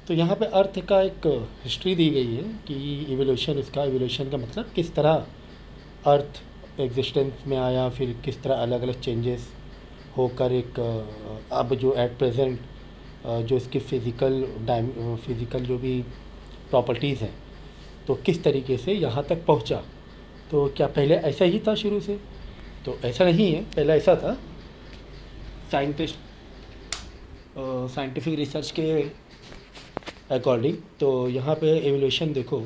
तो यहाँ पे अर्थ का एक हिस्ट्री दी गई है कि इवोल्यूशन का मतलब किस तरह अर्थ एग्जिस्टेंस में आया, फिर किस तरह अलग अलग चेंजेस होकर एक अब जो एट प्रेजेंट जो इसकी फिज़िकल जो भी प्रॉपर्टीज़ हैं, तो किस तरीके से यहाँ तक पहुँचा। तो क्या पहले ऐसा ही था शुरू से? तो ऐसा नहीं है, पहले ऐसा था। साइंटिस्ट साइंटिफिक रिसर्च के अकॉर्डिंग तो यहाँ पे एवोल्यूशन देखो,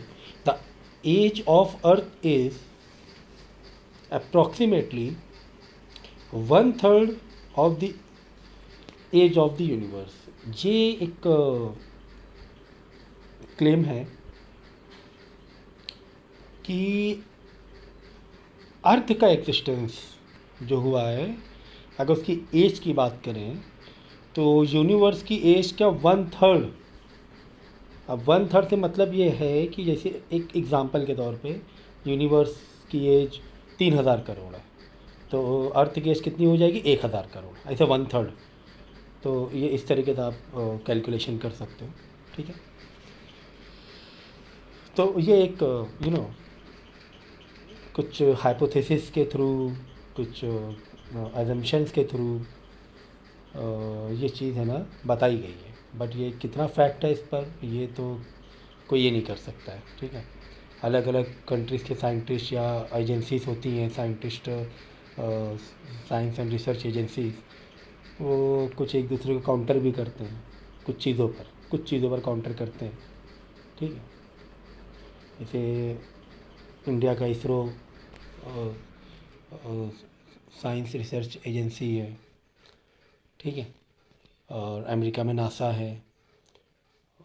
the age of earth is approximately one third of the age of the universe. ये एक क्लेम है कि अर्थ का एक्सिस्टेंस जो हुआ है, अगर उसकी एज की बात करें तो यूनिवर्स की एज का वन थर्ड। अब वन थर्ड से मतलब ये है कि जैसे एक एग्ज़ाम्पल के तौर पे यूनिवर्स की एज 3,000 करोड़ है, तो अर्थ की एज कितनी हो जाएगी? 1,000 करोड़, ऐसे वन थर्ड। तो ये इस तरीके से आप कैलकुलेशन कर सकते हो, ठीक है। तो ये एक कुछ हाइपोथेसिस के थ्रू, कुछ एजम्पशंस के थ्रू ये चीज़ है ना बताई गई है, बट ये कितना फैक्ट है इस पर, ये तो कोई ये नहीं कर सकता है, ठीक है। अलग अलग कंट्रीज़ के साइंटिस्ट या एजेंसीज होती हैं, साइंस एंड रिसर्च एजेंसीज, वो कुछ एक दूसरे को काउंटर भी करते हैं कुछ चीज़ों पर काउंटर करते हैं, ठीक है। जैसे इंडिया का इसरो साइंस रिसर्च एजेंसी है, ठीक है, और अमेरिका में नासा है,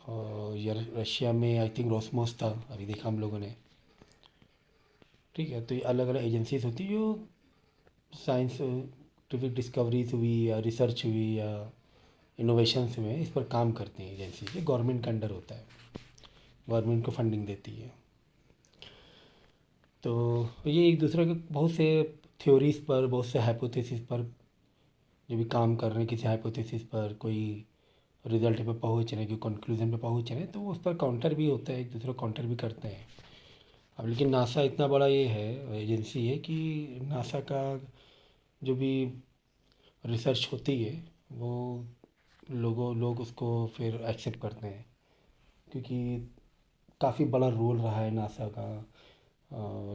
और या रशिया में आई थिंक रोसमोस था, अभी देखा हम लोगों ने, ठीक है। तो ये अलग अलग एजेंसीज होती है जो साइंटिफिक डिस्कवरीज हुई या रिसर्च हुई या इनोवेशंस हुए इस पर काम करती हैं एजेंसी। ये गवर्नमेंट के अंडर होता है, गवर्नमेंट को फंडिंग देती है। तो ये एक दूसरे के बहुत से थ्योरीज पर, बहुत से हाइपोथेसिस पर जो भी काम कर रहे हैं, किसी हाइपोथेसिस पर कोई रिजल्ट पे पहुंच रहे हैं, कोई कंक्लूजन पे पहुंच रहे हैं, तो उस पर काउंटर भी होता है, एक दूसरे को काउंटर भी करते हैं। अब लेकिन नासा इतना बड़ा ये है, एजेंसी है, कि नासा का जो भी रिसर्च होती है वो लोग उसको फिर एक्सेप्ट करते हैं, क्योंकि काफ़ी बड़ा रोल रहा है नासा का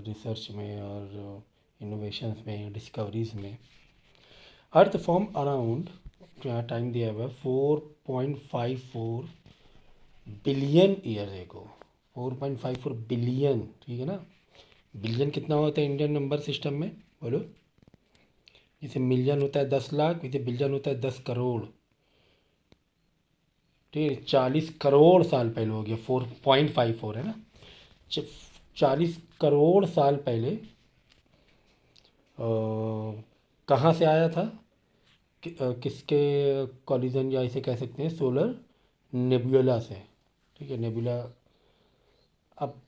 रिसर्च में और इनोवेशंस में, डिस्कवरीज में। अर्थ फॉर्म अराउंड टाइम दिया हुआ 4.54 बिलियन ईयर एगो। 4.54 बिलियन, ठीक है ना। बिलियन कितना होता है इंडियन नंबर सिस्टम में, बोलो? जैसे मिलियन होता है 10 लाख, वैसे बिलियन होता है 10 करोड़, ठीक है। 40 करोड़ साल पहले हो गया, 4.54 है ना। 40 करोड़ साल पहले कहाँ से आया था? किसके कॉलिजन, या इसे कह सकते हैं सोलर नेबुला से, ठीक है, नेबुला। अब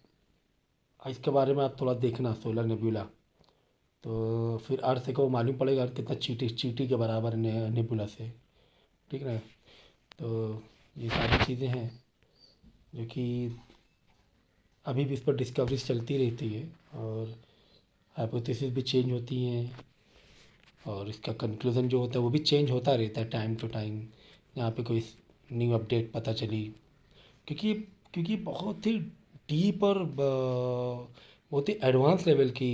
इसके बारे में आप थोड़ा देखना, सोलर नेबुला, तो फिर अर्थ को मालूम पड़ेगा अर्थ कितना चीटी चीटी के बराबर नेबुला से, ठीक है ना। तो ये सारी चीज़ें हैं जो कि अभी भी इस पर डिस्कवरीज चलती रहती है, और हाइपोथेसिस भी चेंज होती हैं, और इसका कंक्लूज़न जो होता है वो भी चेंज होता रहता है टाइम टू टाइम, यहाँ पे कोई न्यू अपडेट पता चली। क्योंकि क्योंकि बहुत ही डीप और बहुत ही एडवांस लेवल की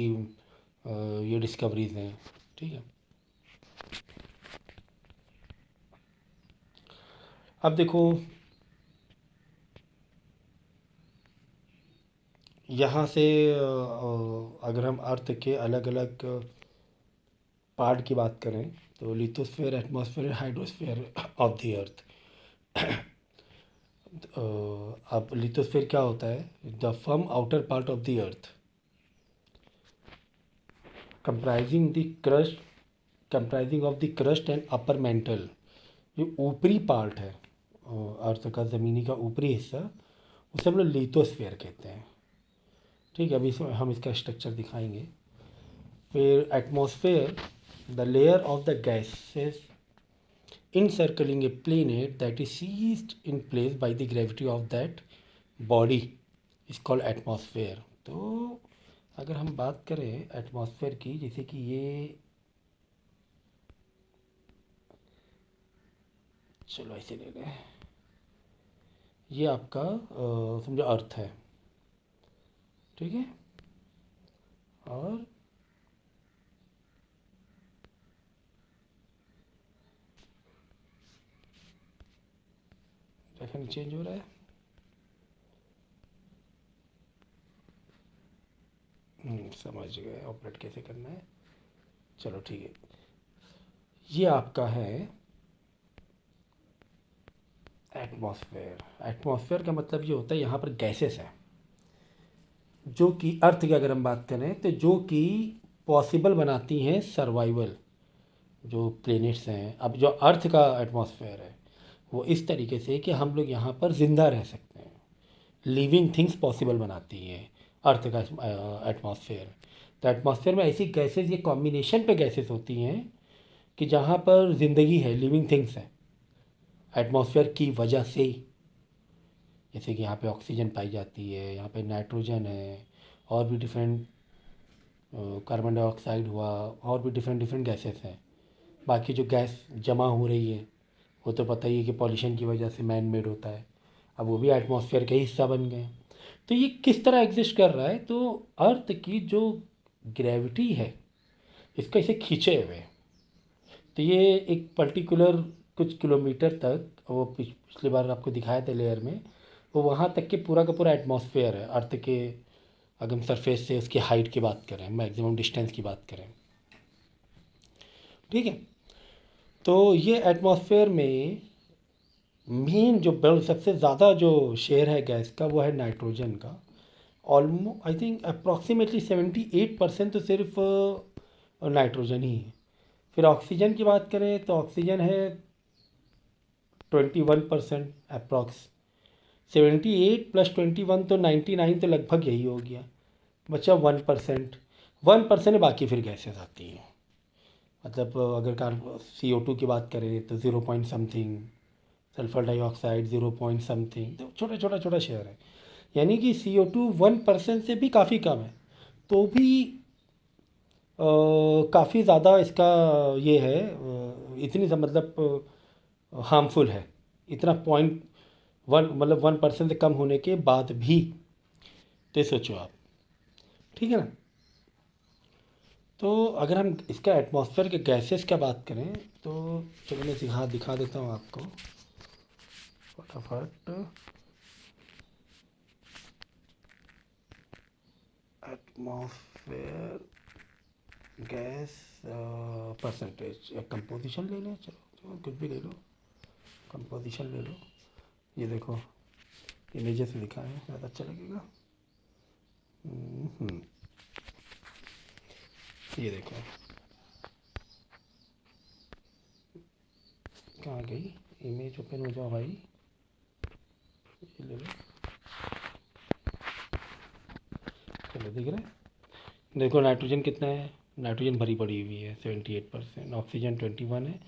ये डिस्कवरीज हैं, ठीक है। अब देखो, यहाँ से अगर हम अर्थ के अलग अलग पार्ट की बात करें तो lithosphere, atmosphere, hydrosphere of the अर्थ। अब लिथोस्फीयर क्या होता है? The firm outer part of the earth comprising the crust comprising of the crust and upper mantle. जो ऊपरी पार्ट है अर्थ का, ज़मीनी का ऊपरी हिस्सा, उसे हम लोग लिथोस्फीयर कहते हैं, ठीक है। अभी इसमें हम इसका स्ट्रक्चर दिखाएंगे। फिर atmosphere, the layer of the gases encircling a planet that is seized in place by the gravity of that body is called atmosphere. तो अगर हम बात करें एटमॉस्फेयर की, जैसे कि ये, चलो ऐसे ले लें, ये आपका समझो अर्थ है, ठीक है, और रेफरेंस चेंज हो रहा है। समझ गए ऑपरेट कैसे करना है। चलो ठीक है, ये आपका है एटमॉस्फेयर। एटमॉस्फेयर का मतलब ये होता है यहाँ पर गैसेस हैं जो कि अर्थ की अगर हम बात करें तो जो कि पॉसिबल बनाती हैं सर्वाइवल। जो प्लेनेट्स हैं, अब जो अर्थ का एटमॉस्फेयर है वो इस तरीके से कि हम लोग यहाँ पर ज़िंदा रह सकते हैं, लिविंग थिंग्स पॉसिबल बनाती हैं अर्थ का एटमॉस्फेयर। तो एटमॉस्फेयर में ऐसी गैसेस, ये कॉम्बिनेशन पे गैसेस होती हैं कि जहाँ पर ज़िंदगी है, लिविंग थिंग्स है एटमॉस्फेयर की वजह से ही। जैसे कि यहाँ पे ऑक्सीजन पाई जाती है, यहाँ पे नाइट्रोजन है, और भी डिफरेंट, कार्बन डाइऑक्साइड हुआ, और भी डिफरेंट डिफरेंट गैसेस हैं। बाकी जो गैस जमा हो रही है वो तो पता ही है कि पॉल्यूशन की वजह से मैन मेड होता है, अब वो भी एटमॉस्फेयर का ही हिस्सा बन गए। तो ये किस तरह एग्जिस्ट कर रहा है, तो अर्थ की जो ग्रेविटी है इसका इसे खींचे हुए, तो ये एक पर्टिकुलर कुछ किलोमीटर तक, वो पिछली बार आपको दिखाया था लेयर में, वो वहाँ तक के पूरा का पूरा एटमॉस्फेयर है अर्थ के। अगर हम सरफेस से उसकी हाइट की बात करें, मैक्सिमम डिस्टेंस की बात करें, ठीक है। तो ये एटमॉस्फेयर में मेन जो बल सबसे ज़्यादा जो शेयर है गैस का वो है नाइट्रोजन का। ऑलमोस्ट आई थिंक अप्रॉक्सीमेटली 78% तो सिर्फ नाइट्रोजन ही है। फिर ऑक्सीजन की बात करें तो ऑक्सीजन है 21% अप्रॉक्स। 78 प्लस 21 तो 99, तो लगभग यही हो गया, बचा 1%। 1% बाकी फिर गैसेस आती हैं। मतलब अगर CO2 की बात करें तो 0 point something, sulphur dioxide 0 point something, तो छोटा छोटा छोटा शेयर है। यानी कि CO2 1% से भी काफ़ी कम है, तो भी काफ़ी ज़्यादा इसका ये है, इतनी मतलब हार्मफुल है, इतना 0.1 मतलब 1% से कम होने के बाद भी। तो सोचो आप, ठीक है ना। तो अगर हम इसका एटमॉस्फेयर के गैसेस का बात करें तो चलो मैं दिखा देता हूँ आपको फटाफट। एटमॉस्फेयर गैस परसेंटेज या कंपोजिशन ले लें, चलो कुछ भी ले लो, कंपोजिशन ले लो। ये देखो इमेजेस में दिखा है, ज़्यादा अच्छा लगेगा। ये देखो कहाँ गई इमेज, ओपन हो जाओ भाई, ये ले लो, चलो दिख रहा है। देखो नाइट्रोजन कितना है, नाइट्रोजन भरी पड़ी हुई है 78%, ऑक्सीजन 21 है,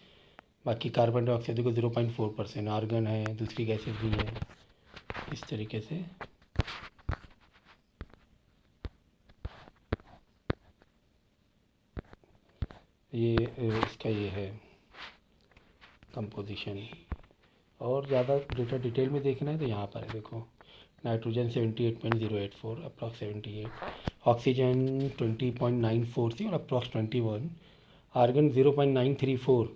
बाकी कार्बन डाइऑक्साइड देखो 0.4%, आर्गन है, दूसरी गैसेस भी है, इस तरीके से। ये इसका ये है कंपोजिशन। और ज़्यादा डेटा डिटेल में देखना है तो यहाँ पर है, देखो नाइट्रोजन 78.084 अप्रॉक्स 78, ऑक्सीजन 20.94 थी और अप्रॉक्स 21, आर्गन 0.934।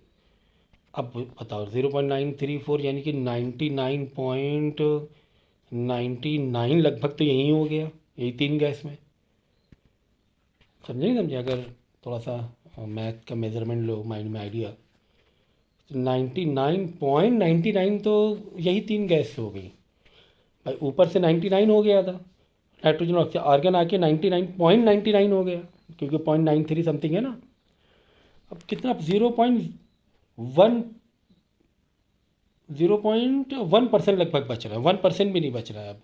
अब बताओ 0.934 यानी कि 99.99 लगभग तो यही हो गया, यही तीन गैस में। समझे नहीं समझे, अगर थोड़ा सा मैथ का मेजरमेंट लो माइंड में आइडिया, 99.99 तो यही तीन गैस हो गई भाई। ऊपर से 99 हो गया था नाइट्रोजन ऑक्सीजन, आर्गन आके 99.99 हो गया, क्योंकि 0.93 समथिंग है ना। अब कितना 0.1% लगभग बच रहा है, 1% भी नहीं बच रहा है अब,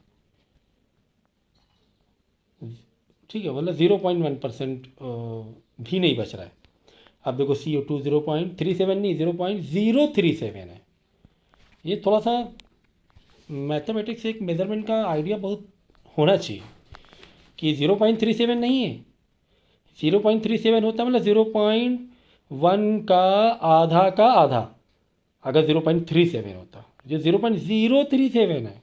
ठीक है, मतलब 0.1% भी नहीं बच रहा है। अब देखो CO2 0.37 नहीं 0.037 है। ये थोड़ा सा मैथमेटिक्स एक मेज़रमेंट का आइडिया बहुत होना चाहिए कि 0.37 नहीं है। 0.37 होता है मतलब 0.1 का आधा अगर 0.37 होता, जो 0.037 है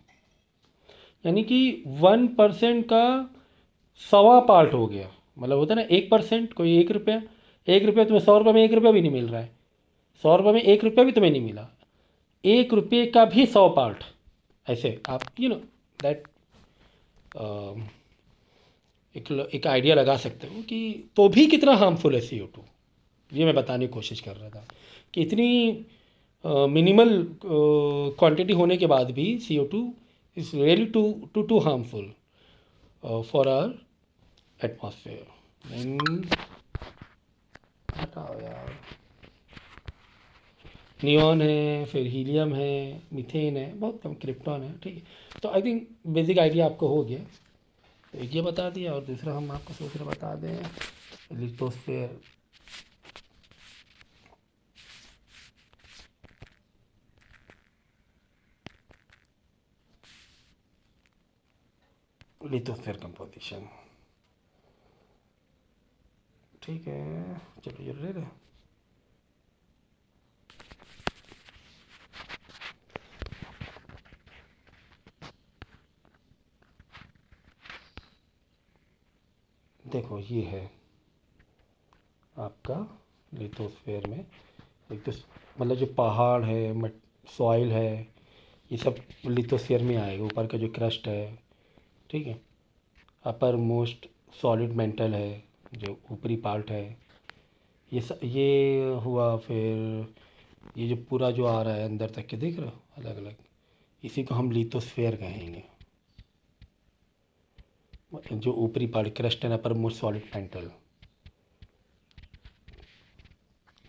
यानी कि 1% का सवा पार्ट हो गया। मतलब होता है ना 1%, कोई 1 रुपया, 1 रुपया तुम्हें 100 रुपये में 1 रुपया भी नहीं मिल रहा है, 100 रुपये में 1 रुपया भी तुम्हें नहीं मिला, 1 रुपये का भी 100 पार्ट। ऐसे आप दैट एक आइडिया लगा सकते हो कि तो भी कितना हार्मफुल है CO2। ये मैं बताने की कोशिश कर रहा था कि इतनी मिनिमल क्वांटिटी होने के बाद भी CO2 is really too harmful for our atmosphere. हटाओ यार, नियॉन है, फिर हीलियम है, मीथेन है, बहुत कम, क्रिप्टॉन है। ठीक है, तो आई थिंक बेसिक आइडिया आपको हो गया। तो एक ये बता दिया और दूसरा हम आपको सोच रहे बता दें लिथोस्फेयर। लिथोस्फेयर कंपोजिशन, ठीक है, चलो ये ले रहे। देखो ये है आपका लिथोस्फेयर में एक तो मतलब जो पहाड़ है, मट सॉइल है, ये सब लिथोस्फेयर में आएगा। ऊपर का जो क्रस्ट है, ठीक है, अपर मोस्ट सॉलिड मेंटल है, जो ऊपरी पार्ट है, ये हुआ। फिर ये जो पूरा जो आ रहा है अंदर तक के, देख रहे हो, अलग अलग, इसी को हम लिथोस्फेयर कहेंगे। जो ऊपरी part crust and upper most solid mental,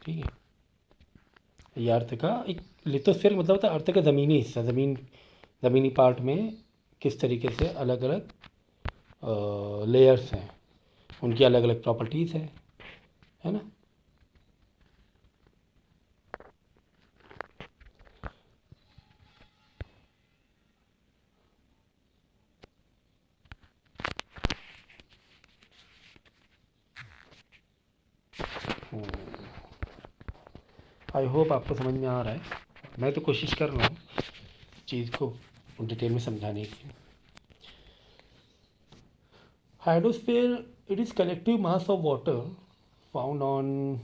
ठीक है। ये अर्थ का एक लिथोस्फेयर मतलब होता है अर्थ का ज़मीनी हिस्सा, ज़मीनी पार्ट में किस तरीके से अलग अलग लेयर्स हैं, उनकी अलग अलग प्रॉपर्टीज़ है ना। आई होप आपको समझ में आ रहा है। मैं तो कोशिश कर रहा हूँ चीज़ को डिटेल में समझाने की। Hydrosphere, it is collective mass of water found on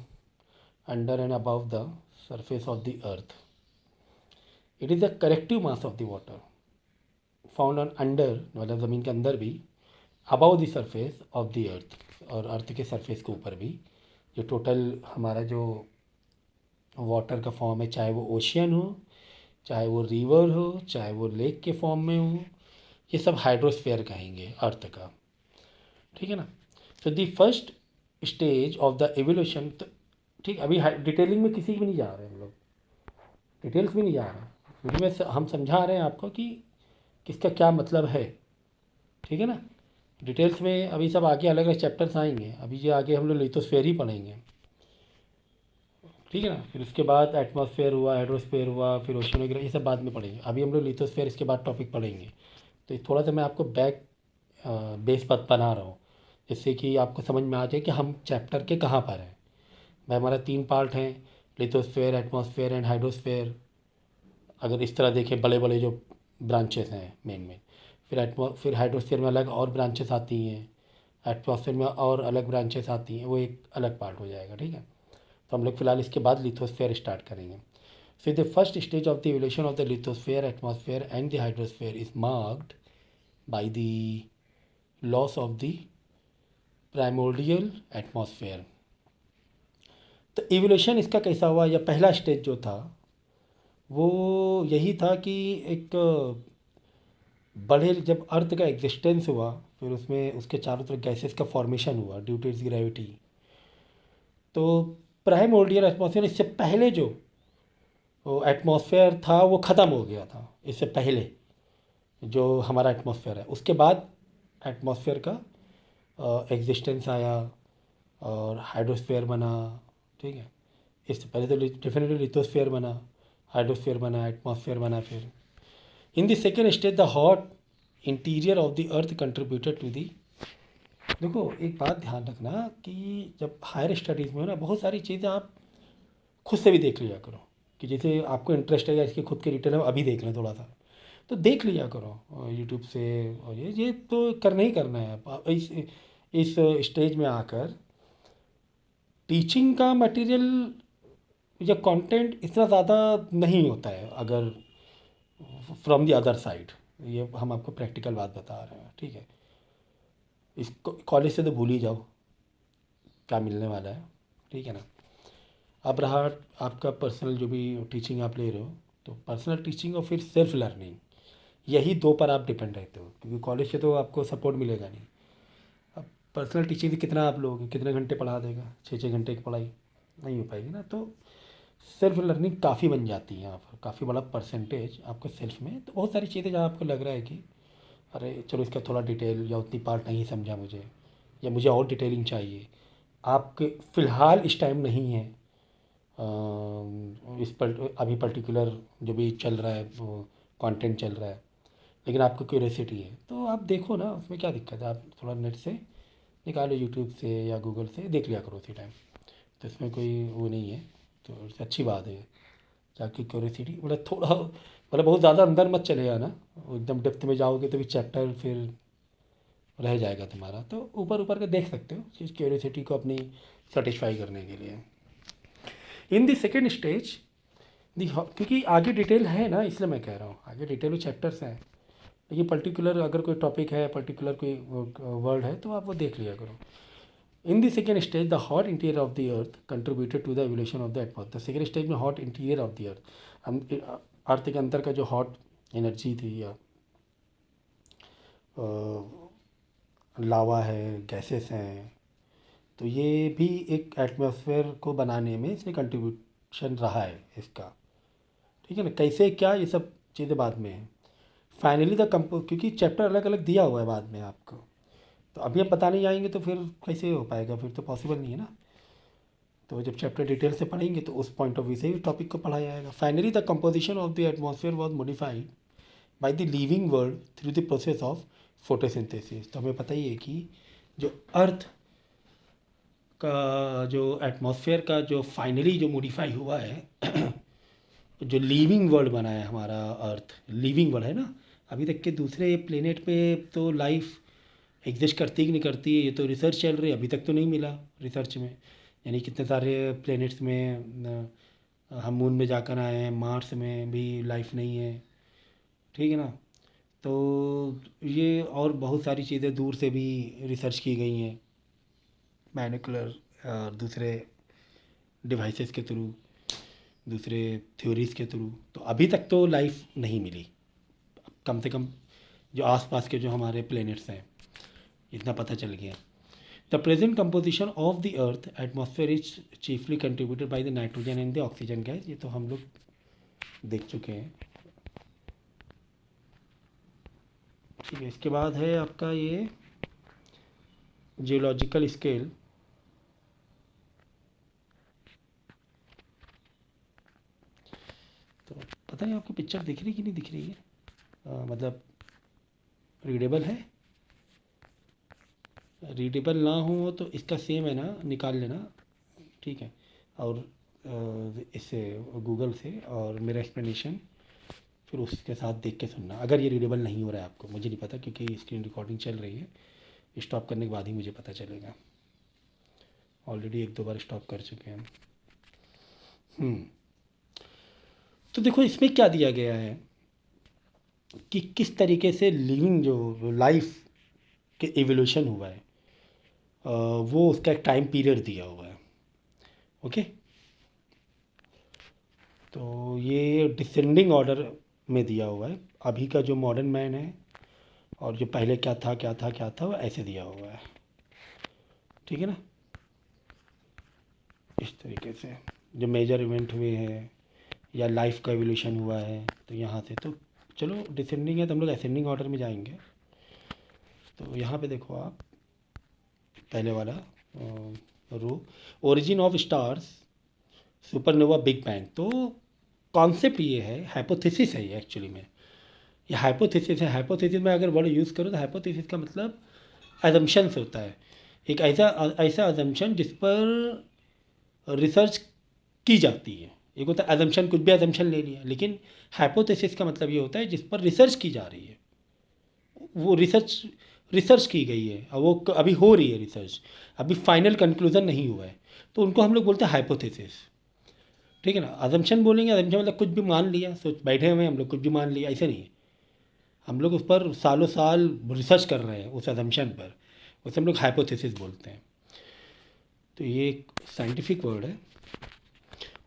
under and above the surface of the earth. It is the collective mass of the water found on under, मतलब ज़मीन के अंदर भी, above the surface of the अर्थ, और अर्थ के surface के ऊपर भी, जो टोटल हमारा जो वाटर का फॉर्म है, चाहे वो ओशियन हो, चाहे वो रिवर हो, चाहे वो लेक के फॉर्म में हो, ये सब हाइड्रोस्फीयर कहेंगे अर्थ का। ठीक है ना। तो the first stage of the evolution, तो ठीक, अभी डिटेलिंग में किसी भी नहीं जा रहे हम लोग, डिटेल्स भी नहीं जा रहे, वीडियो में हम समझा रहे हैं आपको कि किसका क्या मतलब है। ठीक है ना। डिटेल्स में अभी सब आगे अलग अलग चैप्टर्स आएंगे। अभी ये आगे हम लोग लिथोस्फीयर ही पढ़ेंगे, ठीक है ना। फिर उसके बाद एटमॉस्फेयर हुआ, हाइड्रोस्फीयर हुआ, फिर ओशियनोग्राफी, ये सब बाद में पढ़ेंगे। अभी हम लोग लिथोस्फीयर इसके बाद टॉपिक पढ़ेंगे। तो थोड़ा सा मैं आपको बेस पद बना रहा हूँ, जिससे कि आपको समझ में आ जाए कि हम चैप्टर के कहाँ पर हैं। भाई हमारा 3 पार्ट हैं, लिथोस्फीयर, एटमॉस्फेयर एंड हाइड्रोस्फीयर। अगर इस तरह देखें, बड़े बड़े जो ब्रांचेस हैं मेन, फिर हाइड्रोस्फीयर में अलग और ब्रांचेस आती हैं, एटमॉस्फेयर में और अलग ब्रांचेस आती हैं, वो एक अलग पार्ट हो जाएगा। ठीक है। तो हम लोग फिलहाल इसके बाद लिथोस्फीयर स्टार्ट करेंगे। फिर the first stage of the evolution of the lithosphere, atmosphere and the hydrosphere is marked by the loss of the primordial atmosphere. तो इवोल्यूशन इसका कैसा हुआ, या पहला स्टेज जो था वो यही था कि एक बड़े, जब अर्थ का एग्जिस्टेंस हुआ, फिर उसमें उसके चारों तरफ गैसेस का फॉर्मेशन हुआ ड्यू टू इट्स ग्रेविटी। तो प्राइमोर्डियल एटमॉस्फेयर, इससे पहले जो एटमॉस्फेयर था वो ख़त्म हो गया था। इससे पहले जो हमारा एटमॉस्फेयर है, उसके बाद एटमॉस्फेयर का एग्जिस्टेंस आया और हाइड्रोस्फीयर बना। ठीक है। इससे पहले तो डेफिनेटली लिथोस्फीयर बना, हाइड्रोस्फीयर बना, एटमॉस्फेयर बना। फिर in the second stage the hot interior of the earth contributed to the. देखो एक बात ध्यान रखना कि जब हायर स्टडीज़ में हो ना, बहुत सारी चीज़ें आप खुद से भी देख लिया करो, कि जैसे आपको इंटरेस्ट है या इसकी खुद की डिटेल है अभी देख लें थोड़ा सा, तो देख लिया करो यूट्यूब से। और ये तो करना ही करना है। इस स्टेज में आकर टीचिंग का मटेरियल या कंटेंट इतना ज़्यादा नहीं होता है अगर फ्रॉम द अदर साइड। ये हम आपको प्रैक्टिकल बात बता रहे हैं, ठीक है। इस कॉलेज से तो भूल ही जाओ क्या मिलने वाला है, ठीक है ना। अब रहा आपका पर्सनल जो भी टीचिंग आप ले रहे हो, तो पर्सनल टीचिंग और फिर सेल्फ लर्निंग, यही दो पर आप डिपेंड रहते हो, क्योंकि कॉलेज से तो आपको सपोर्ट मिलेगा नहीं। अब पर्सनल टीचिंग कितना आप लोगे, कितने घंटे पढ़ा देगा, 6 घंटे की पढ़ाई नहीं हो पाएगी ना। तो सेल्फ लर्निंग काफ़ी बन जाती है यहाँ पर, काफ़ी बड़ा परसेंटेज आपको सेल्फ में। तो बहुत सारी चीज़ें जहाँ आपको लग रहा है कि अरे चलो इसका थोड़ा डिटेल या उतनी पार्ट नहीं समझा मुझे, या मुझे और डिटेलिंग चाहिए, आपके फ़िलहाल इस टाइम नहीं है इस पर अभी पर्टिकुलर जो भी चल रहा है वो कंटेंट चल रहा है, लेकिन आपको क्यूरियोसिटी है, तो आप देखो ना, उसमें क्या दिक्कत है। आप थोड़ा नेट से निकालो, यूट्यूब से या गूगल से देख लिया करो उसी टाइम, तो इसमें कोई वो नहीं है। तो इससे अच्छी बात है जाके क्यूरियोसिटी, मतलब थोड़ा, मतलब बहुत ज़्यादा अंदर मत चले जाना, एकदम डेप्थ में जाओगे तो भी चैप्टर फिर रह जाएगा तुम्हारा। तो ऊपर ऊपर के देख सकते हो चीज़, क्यूरियोसिटी को अपनी सेटिस्फाई करने के लिए। इन द सेकेंड स्टेज दी, क्योंकि आगे डिटेल है ना, इसलिए मैं कह रहा हूँ आगे डिटेल चैप्टर्स हैं, लेकिन पर्टिकुलर अगर कोई टॉपिक है, पर्टिकुलर कोई वर्ड है, तो आप वो देख लिया करो। In the second stage the hot interior of the earth contributed to the evolution of the atmosphere. The second stage में hot interior of the earth के अंदर का जो हॉट एनर्जी थी, या लावा है, गैसेस हैं, तो ये भी एक एटमॉस्फेयर को बनाने में इसने कंट्रीब्यूशन रहा है इसका, ठीक है ना। कैसे क्या, ये सब चीज़ें बाद में हैं। फाइनली द कंपो, क्योंकि चैप्टर अलग अलग दिया हुआ है बाद में आपको, तो अभी हम बताने जाएंगे तो फिर कैसे हो पाएगा, फिर तो पॉसिबल नहीं है ना। तो जब चैप्टर डिटेल से पढ़ेंगे तो उस पॉइंट ऑफ व्यू से ही टॉपिक को पढ़ा जाएगा। Finally the composition of the atmosphere was modified by the living world through the process of photosynthesis. तो हमें पता ही है कि जो अर्थ का जो एटमॉस्फेयर का जो फाइनली जो मॉडिफाई हुआ है जो लिविंग वर्ल्ड बना है हमारा अर्थ, लिविंग वर्ल्ड है ना। अभी तक के दूसरे प्लेनेट पे तो लाइफ एग्जिस्ट करती कि नहीं करती है, ये तो रिसर्च चल रही है, अभी तक तो नहीं मिला रिसर्च में। यानी कितने सारे प्लेनेट्स में हम मून में जाकर आए हैं, मार्स में भी लाइफ नहीं है, ठीक है ना। तो ये और बहुत सारी चीज़ें दूर से भी रिसर्च की गई हैं, बाइनोकुलर दूसरे डिवाइसेस के थ्रू, दूसरे थ्योरीज़ के थ्रू। तो अभी तक तो लाइफ नहीं मिली, कम से कम जो आसपास के जो हमारे प्लेनेट्स हैं, इतना पता चल गया। The present composition of the earth atmosphere is chiefly contributed by the nitrogen and the oxygen gas. ये तो हम लोग देख चुके हैं, ठीक है। इसके बाद है आपका ये जियोलॉजिकल स्केल। तो पता नहीं आपको पिक्चर दिख रही कि नहीं दिख रही है, मतलब रीडेबल है। रीडेबल ना हो तो इसका सेम है ना, निकाल लेना, ठीक है। और इससे गूगल से और मेरा एक्सप्लेनेशन फिर उसके साथ देख के सुनना। अगर ये रीडेबल नहीं हो रहा है आपको, मुझे नहीं पता क्योंकि स्क्रीन रिकॉर्डिंग चल रही है, स्टॉप करने के बाद ही मुझे पता चलेगा। ऑलरेडी 1-2 बार स्टॉप कर चुके हैं। तो देखो इसमें क्या दिया गया है कि किस तरीके से लिविंग जो लाइफ के एवोल्यूशन हुआ है, वो उसका एक टाइम पीरियड दिया हुआ है, ओके। तो ये डिसेंडिंग ऑर्डर में दिया हुआ है। अभी का जो मॉडर्न मैन है और जो पहले क्या था क्या था क्या था, वो ऐसे दिया हुआ है, ठीक है ना। इस तरीके से जो मेजर इवेंट हुए हैं या लाइफ का एवोल्यूशन हुआ है, तो यहाँ से तो चलो डिसेंडिंग है तो हम लोग असेंडिंग ऑर्डर में जाएंगे। तो यहाँ पे देखो आप, पहले वाला row, origin of stars supernova, big bang. तो कॉन्सेप्ट ये है, हाइपोथेसिस है ये एक्चुअली में, ये हाइपोथेसिस है। हाइपोथेसिस में अगर वर्ड यूज़ करो तो हाइपोथेसिस का मतलब अजम्पशंस होता है, एक ऐसा ऐसा अजम्पशन जिस पर रिसर्च की जाती है। एक होता है अजम्पशन, कुछ भी अजम्पशन ले लिया, लेकिन हाइपोथेसिस का मतलब ये होता है जिस पर रिसर्च की जा रही है, वो रिसर्च रिसर्च की गई है और वो अभी हो रही है रिसर्च, अभी फाइनल कंक्लूजन नहीं हुआ है, तो उनको हम लोग बोलते हैं हाइपोथेसिस। ठीक है ना। अजम्पशन बोलेंगे, अजम्पशन मतलब कुछ भी मान लिया, सोच बैठे हुए हैं हम लोग, कुछ भी मान लिया, ऐसे नहीं है। हम लोग उस पर सालों साल रिसर्च कर रहे हैं उस अजम्पशन पर, उसे हम लोग हाइपोथेसिस बोलते हैं। तो ये एक साइंटिफिक वर्ड है।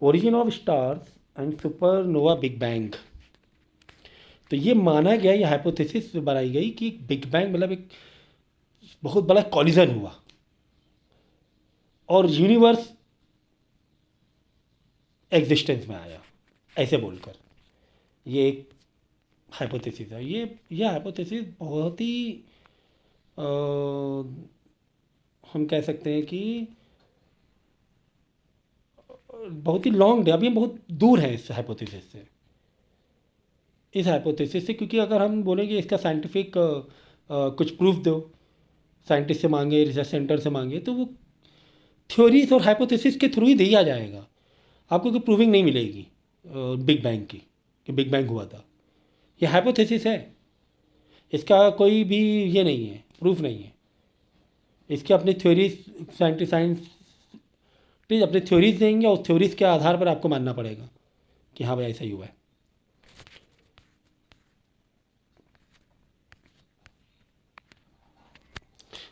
Origin of stars and supernova, big bang. तो ये माना गया, ये हाइपोथेसिस बनाई गई कि बिग बैंग मतलब एक बहुत बड़ा कॉलिजन हुआ और यूनिवर्स एग्जिस्टेंस में आया, ऐसे बोलकर। ये एक हाइपोथेसिस है। ये हाइपोथेसिस बहुत ही अ, हम कह सकते हैं कि बहुत ही लॉन्ग है, अभी हम बहुत दूर हैं इस हाइपोथेसिस से, इस हाइपोथेसिस से। क्योंकि अगर हम बोलेंगे इसका साइंटिफिक कुछ प्रूफ दो, साइंटिस्ट से मांगे, रिसर्च सेंटर से मांगे, तो वो थ्योरीज और हाइपोथेसिस के थ्रू ही दिया जाएगा, आपको कोई प्रूविंग नहीं मिलेगी बिग बैंग की, कि बिग बैंग हुआ था। ये हाइपोथेसिस है, इसका कोई भी ये नहीं है, प्रूफ नहीं है। इसके अपनी थ्योरीज, साइंटिस्ट अपनी थ्योरीज देंगे और थ्योरीज के आधार पर आपको मानना पड़ेगा कि हाँ भाई ऐसा ही हुआ है।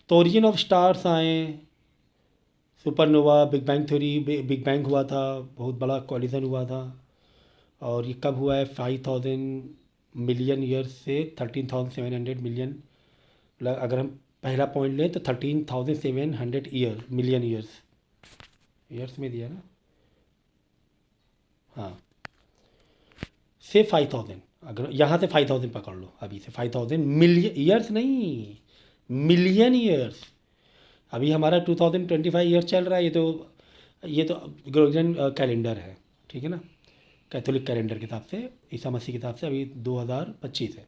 तो ओरिजिन ऑफ स्टार्स आए, supernova, big bang theory, big bang हुआ था, बहुत बड़ा कॉलिजन हुआ था। और ये कब हुआ है? 5000 मिलियन ईयर्स से 13,700 मिलियन। अगर हम पहला पॉइंट लें तो 13,700 मिलियन ईयर्स, ईयर्स में दिया ना, हाँ, से 5000। अगर यहाँ से 5000 पकड़ लो, अभी से 5000 मिलियन ईयर्स नहीं, मिलियन ईयर्स। अभी हमारा 2025 ईयर चल रहा है, ये तो ग्रेगोरियन कैलेंडर है, ठीक है ना, कैथोलिक कैलेंडर के हिसाब से, ईसा मसीह के हिसाब से अभी 2025 है,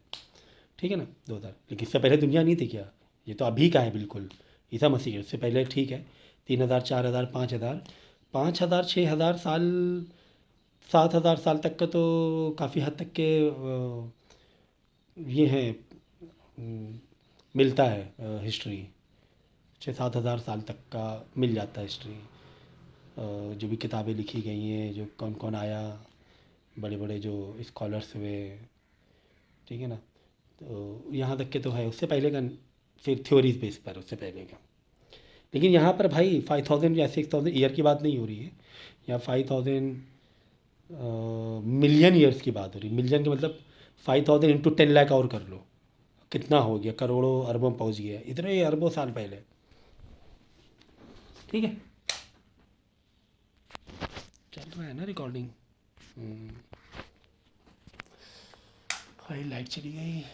ठीक है ना, 2000। लेकिन इससे पहले दुनिया नहीं थी क्या? ये तो अभी का है बिल्कुल, ईसा मसीह, उससे पहले ठीक है 3000, 4000, 5000, 5000, 6000 साल, 7000 साल तक का तो काफ़ी हद तक के ये हैं, अम, मिलता है हिस्ट्री। 6-7 हज़ार साल तक का मिल जाता है हिस्ट्री, जो भी किताबें लिखी गई हैं, जो कौन कौन आया, बड़े बड़े जो स्कॉलर्स हुए, ठीक है ना। तो यहाँ तक के तो है, उससे पहले का फिर थ्योरीज बेस पर, उससे पहले का। लेकिन यहाँ पर भाई 5000 या 6000 ईयर की बात नहीं हो रही है, यहाँ 5000 मिलियन ईयर्स की बात हो रही है। मिलियन का मतलब 5000 इंटू 10 लाख और कर लो, कितना हो गया, करोड़ों अरबों में पहुँच गया, इतने अरबों साल पहले, ठीक है। चल रहा है ना रिकॉर्डिंग। भाई लाइट चली गई।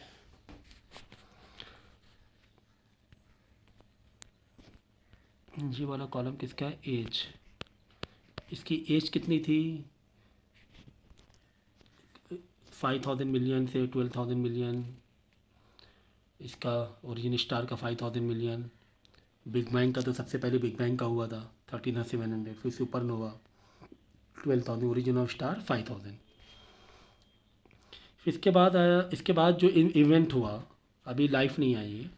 जी वाला कॉलम किसका है? एज। इसकी एज कितनी थी? 5000 मिलियन से 12,000 मिलियन। इसका ओरिजिन स्टार का 5000 मिलियन। बिग बैंग का तो सबसे पहले बिग बैंग का हुआ था 13,700, फिर सुपरनोवा 12,000, ओरिजिन ऑफ स्टार 5000। फिर इसके बाद आया, इसके बाद जो इवेंट हुआ, अभी लाइफ नहीं आई है,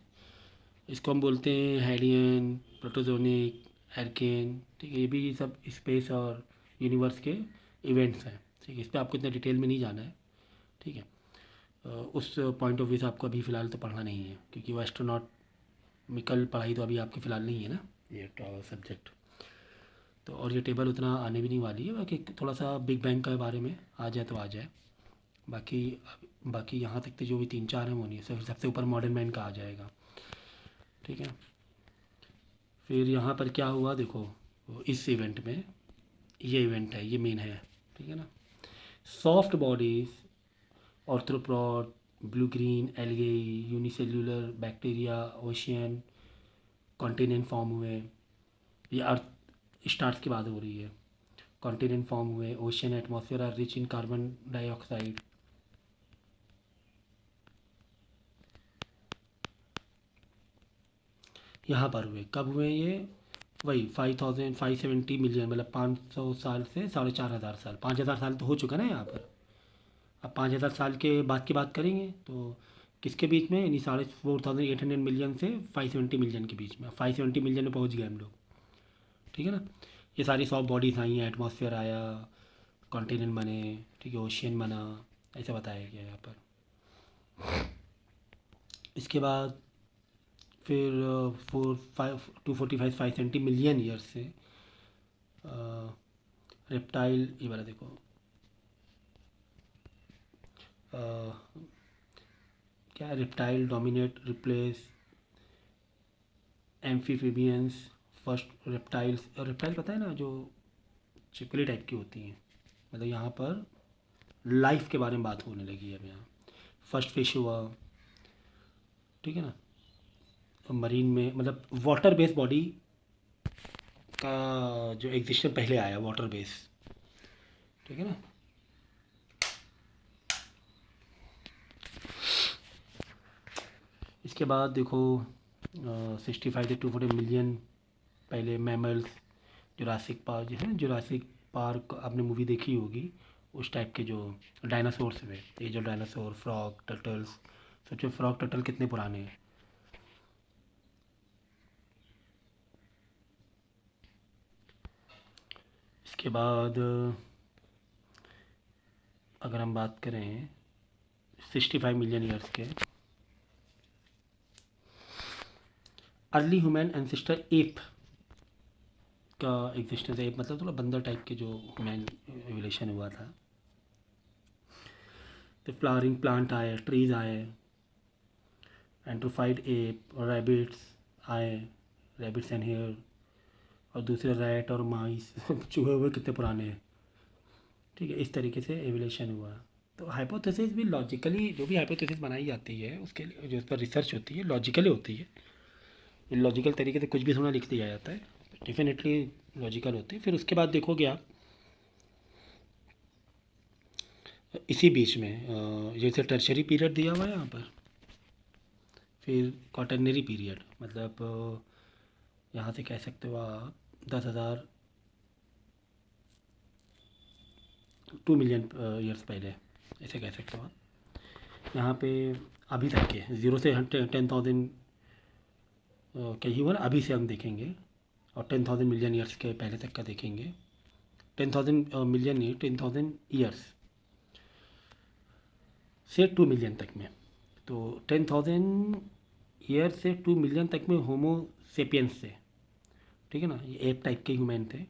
इसको हम बोलते हैं हेलियन, प्रोटोजोनिक, एर्केन, ठीक है। ये भी सब स्पेस और यूनिवर्स के इवेंट्स हैं, ठीक है। इस पर आपको इतना डिटेल में नहीं जाना है, ठीक है। उस पॉइंट ऑफ व्यू से आपको अभी फ़िलहाल तो पढ़ना नहीं है, क्योंकि वो एस्ट्रोनॉमिकल पढ़ाई तो अभी आपकी फ़िलहाल नहीं है ना, ये सब्जेक्ट। तो और ये टेबल उतना आने भी नहीं वाली है, बाकी थोड़ा सा बिग बैंग के बारे में आ जाए तो आ जाए। बाकी बाकी यहाँ तक तो जो भी 3-4 हैं वो नहीं है, सबसे ऊपर मॉडर्न मैन का आ जाएगा, ठीक है। फिर यहाँ पर क्या हुआ देखो, इस इवेंट में, ये इवेंट है, ये मेन है, ठीक है ना। Soft bodies, arthropod, blue green algae, unicellular bacteria, ocean continent form हुए। ये अर्थ स्टार्स की बात हो रही है। कॉन्टिनेंट फॉर्म हुए, ocean atmosphere are rich in carbon dioxide. यहाँ पर हुए, कब हुए ये? वही 5,570 मिलियन, मतलब 500 साल से 4,500 साल, 5,000 साल तो हो चुका ना यहाँ पर। अब 5,000 साल के बाद की बात करेंगे तो किसके बीच में, यानी 4,800 मिलियन से 570 मिलियन के बीच में। 570 मिलियन में पहुँच गए हम लोग, ठीक है ना। ये सारी सॉफ्ट बॉडीज़ आई हैं, एटमॉस्फेयर आया, कॉन्टिनेंट बने, ठीक है, ओशियन बना, ऐसा बताया गया यहाँ पर। इसके बाद फिर 245 ईयर्स से रेप्टाइल, ये वाला देखो, क्या है, reptile dominate replace amphibians. First reptiles, reptile पता है ना, जो छिपकली टाइप की होती हैं, मतलब यहाँ पर लाइफ के बारे में बात होने लगी है अब यहाँ। फर्स्ट फिश हुआ, ठीक है ना, मरीन में, मतलब वाटर बेस्ड बॉडी का जो एग्जिस्टेंस पहले आया, वाटर बेस, ठीक है ना। इसके बाद देखो 65 से 240 मिलियन पहले मैमल्स, जुरासिक पार्क, जो है ना, जुरासिक पार्क आपने मूवी देखी होगी, उस टाइप के जो डायनासोर्स हुए, ये जो डायनासोर, फ्रॉग, टर्टल्स। सोचो फ्रॉग टर्टल कितने पुराने हैं। इसके बाद अगर हम बात करें 65 मिलियन ईयर्स के, अर्ली ह्यूमन एंसेस्टर एप का एग्जिस्टेंस है। एप मतलब थोड़ा बंदर टाइप के जो ह्यूमन एवोल्यूशन हुआ था। तो फ्लावरिंग प्लांट आए, ट्रीज आए, एंट्रोफाइड एप, रैबिट्स आए, रैबिट्स एंड हेयर, और दूसरे रैट और माइस चूहे हुए कितने पुराने हैं, ठीक है। इस तरीके से एवोल्यूशन हुआ। तो हाइपोथेसिस भी लॉजिकली, जो भी हाइपोथेसिस बनाई जाती है उसके लिए जो उस पर रिसर्च होती है लॉजिकली होती है। लॉजिकल तरीके से कुछ भी थोड़ा लिख दिया जाता है, डेफिनेटली लॉजिकल होती है। फिर उसके बाद देखोगे आप इसी बीच में जैसे टर्शरी पीरियड दिया हुआ है यहाँ पर, फिर क्वाटरनरी पीरियड, मतलब यहाँ से कह सकते हो आप 10,000 2 मिलियन ईयर्स पहले, ऐसे कह सकते हो आप। यहाँ पे अभी तक के 0 से 10,000 क्या ही हुआ ना, अभी से हम देखेंगे, और 10,000 मिलियन ईयर्स के पहले तक का देखेंगे। 10,000 मिलियन नहीं, 10,000 ईयर्स से 2 मिलियन तक में। तो 10,000 ईयर से 2 मिलियन तक में होमो सेपियंस थे, ठीक है ना, ये एप टाइप के ह्यूमन थे।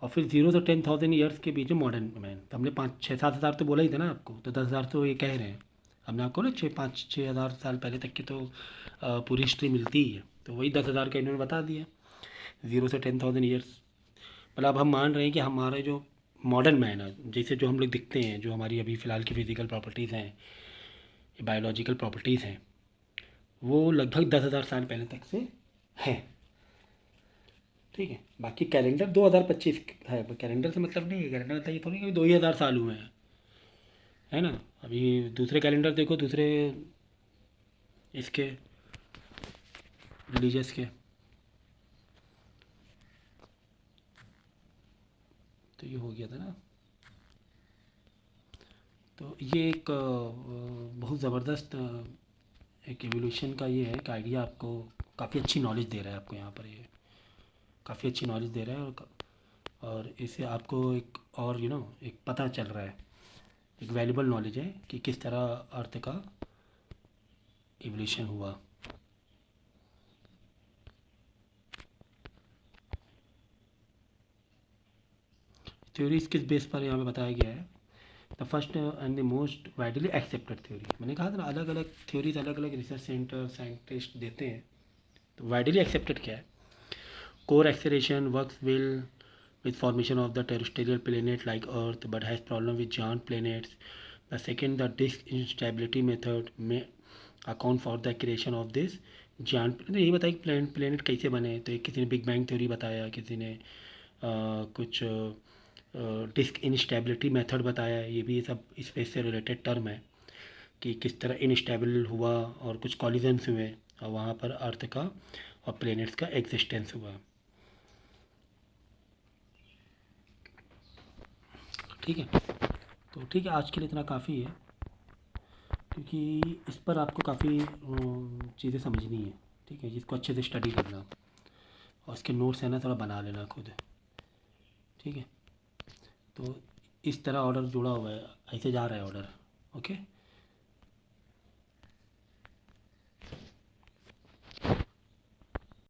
और फिर 0 से 10,000 ईयर्स के बीच में मॉडर्न मैन। तो हमने 5-6-7 हज़ार तो बोला ही था ना आपको, तो 10,000 तो ये कह रहे हैं हमने आपको ना, 6-5-6 हज़ार साल पहले तक की तो पूरी हिस्ट्री मिलती ही है, तो वही 10,000 का इन्होंने बता दिया। 0 से 10,000 ईयर्स, मतलब अब हम मान रहे हैं कि हमारे जो मॉडर्न मैन है, जैसे जो हम लोग दिखते हैं, जो हमारी अभी फ़िलहाल की फिज़िकल प्रॉपर्टीज़ हैं, बायोलॉजिकल प्रॉपर्टीज़ हैं, वो लगभग 10,000 साल पहले तक से हैं, ठीक है। बाकी कैलेंडर 2025 है, कैलेंडर से मतलब नहीं है, कैलेंडर मतलब ये थोड़ी कि 2,000 साल हुए हैं, है ना। अभी दूसरे कैलेंडर देखो, दूसरे इसके रिलीजियस के, तो ये हो गया था ना। तो ये एक बहुत ज़बरदस्त एक एवोल्यूशन का ये है कि आइडिया आपको काफ़ी अच्छी नॉलेज दे रहा है आपको यहाँ पर, ये काफ़ी अच्छी नॉलेज दे रहा है, और इससे आपको एक और एक पता चल रहा है, एक वैल्यूबल नॉलेज है कि किस तरह अर्थ का एवोल्यूशन हुआ। थ्योरीज किस बेस पर यहाँ पे बताया गया है? The first and the most widely accepted theory, मैंने कहा था ना, अलग अलग थ्योरीज अलग अलग रिसर्च सेंटर साइंटिस्ट देते हैं। तो वाइडली एक्सेप्टेड क्या है? Core acceleration works well with formation of the terrestrial planet like Earth but has problem with giant planets. The second, the disk instability method may account for the creation of this giant, यही बताया कि planet कैसे बने। तो एक किसी ने big bang theory बताया, किसी ने कुछ डिस्क इंस्टेबिलिटी मेथड बताया है। ये भी ये सब स्पेस से रिलेटेड टर्म है कि किस तरह इनस्टेबल हुआ और कुछ कॉलिजन्स हुए और वहाँ पर अर्थ का और प्लैनेट्स का एग्जिस्टेंस हुआ। ठीक है, तो ठीक है, आज के लिए इतना काफ़ी है, क्योंकि इस पर आपको काफ़ी चीज़ें समझनी है। ठीक है, जिसको अच्छे से स्टडी करना और उसके नोट्स है ना थोड़ा बना लेना खुद। ठीक है, तो इस तरह ऑर्डर जुड़ा हुआ है, ऐसे जा रहा है ऑर्डर। ओके।